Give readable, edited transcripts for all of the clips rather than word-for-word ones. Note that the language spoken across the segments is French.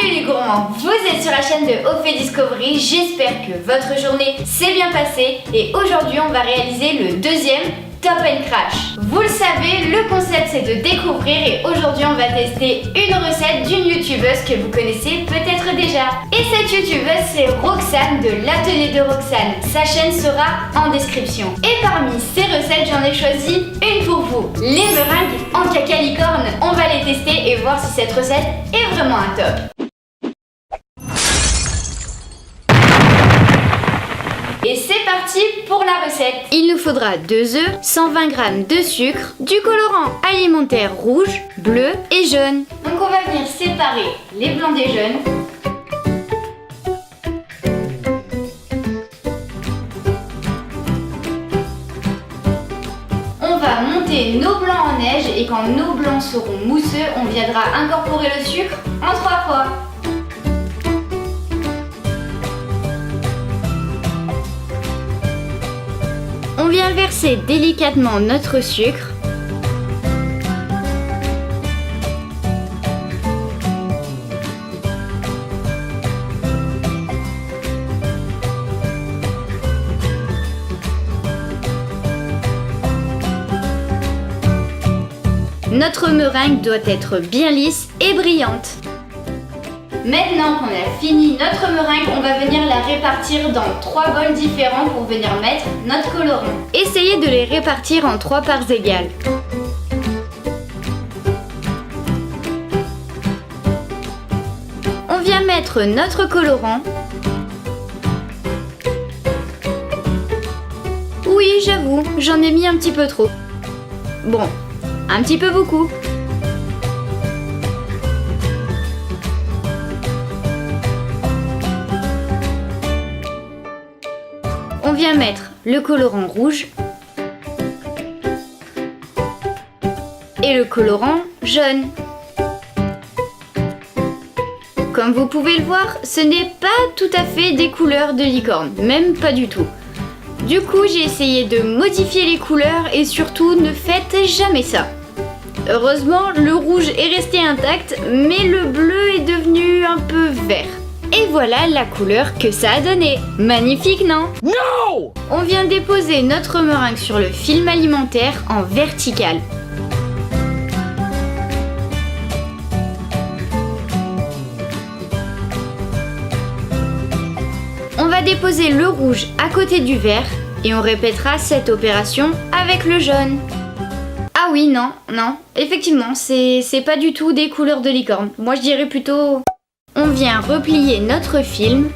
Salut les gourmands, vous êtes sur la chaîne de Ophe Discovery, j'espère que votre journée s'est bien passée et aujourd'hui on va réaliser le deuxième Top & Crash. Vous le savez, le concept c'est de découvrir et aujourd'hui on va tester une recette d'une youtubeuse que vous connaissez peut-être déjà. Et cette youtubeuse c'est Roxane de l'atelier de Roxane. Sa chaîne sera en description. Et parmi ces recettes j'en ai choisi une pour vous. Les meringues en caca licorne. On va les tester et voir si cette recette est vraiment un top. Et c'est parti pour la recette. Il nous faudra 2 œufs, 120 g de sucre, du colorant alimentaire rouge, bleu et jaune. Donc on va venir séparer les blancs des jaunes. On va monter nos blancs en neige et quand nos blancs seront mousseux, on viendra incorporer le sucre en 3 fois. On vient verser délicatement notre sucre. Notre meringue doit être bien lisse et brillante. Maintenant qu'on a fini notre meringue, on va venir la répartir dans 3 bols différents pour venir mettre notre colorant. Essayez de les répartir en 3 parts égales. On vient mettre notre colorant. Oui, j'avoue, j'en ai mis un petit peu trop. Bon, un petit peu beaucoup. On vient mettre le colorant rouge et le colorant jaune. Comme vous pouvez le voir, ce n'est pas tout à fait des couleurs de licorne, même pas du tout. Du coup, j'ai essayé de modifier les couleurs et surtout ne faites jamais ça. Heureusement, le rouge est resté intact, mais le bleu est devenu un peu vert. Et voilà la couleur que ça a donné. Magnifique, non? No! On vient déposer notre meringue sur le film alimentaire en vertical. On va déposer le rouge à côté du vert et on répétera cette opération avec le jaune. Ah oui, non, effectivement, c'est pas du tout des couleurs de licorne. Moi je dirais plutôt... On vient replier notre film.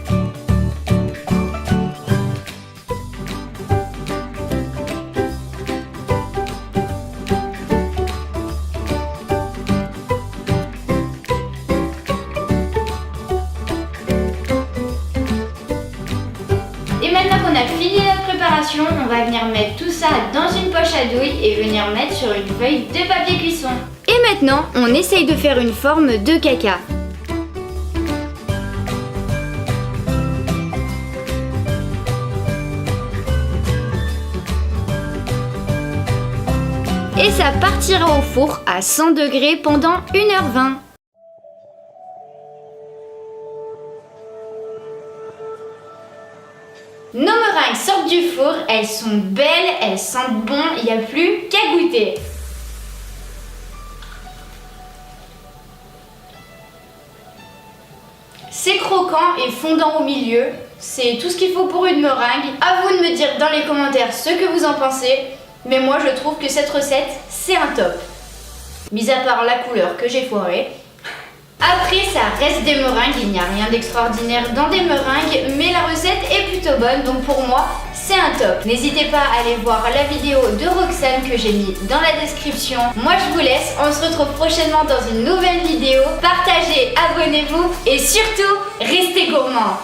Et maintenant qu'on a fini notre préparation, on va venir mettre tout ça dans une poche à douille et venir mettre sur une feuille de papier cuisson. Et maintenant, on essaye de faire une forme de caca. Et ça partira au four à 100 degrés pendant 1h20. Nos meringues sortent du four, elles sont belles, elles sentent bon, il n'y a plus qu'à goûter. C'est croquant et fondant au milieu, c'est tout ce qu'il faut pour une meringue. À vous de me dire dans les commentaires ce que vous en pensez. Mais moi je trouve que cette recette c'est un top. Mis à part la couleur que j'ai foirée. Après ça reste des meringues, il n'y a rien d'extraordinaire dans des meringues. Mais la recette est plutôt bonne donc pour moi c'est un top. N'hésitez pas à aller voir la vidéo de Roxane que j'ai mis dans la description. Moi je vous laisse, on se retrouve prochainement dans une nouvelle vidéo. Partagez, abonnez-vous et surtout restez gourmands.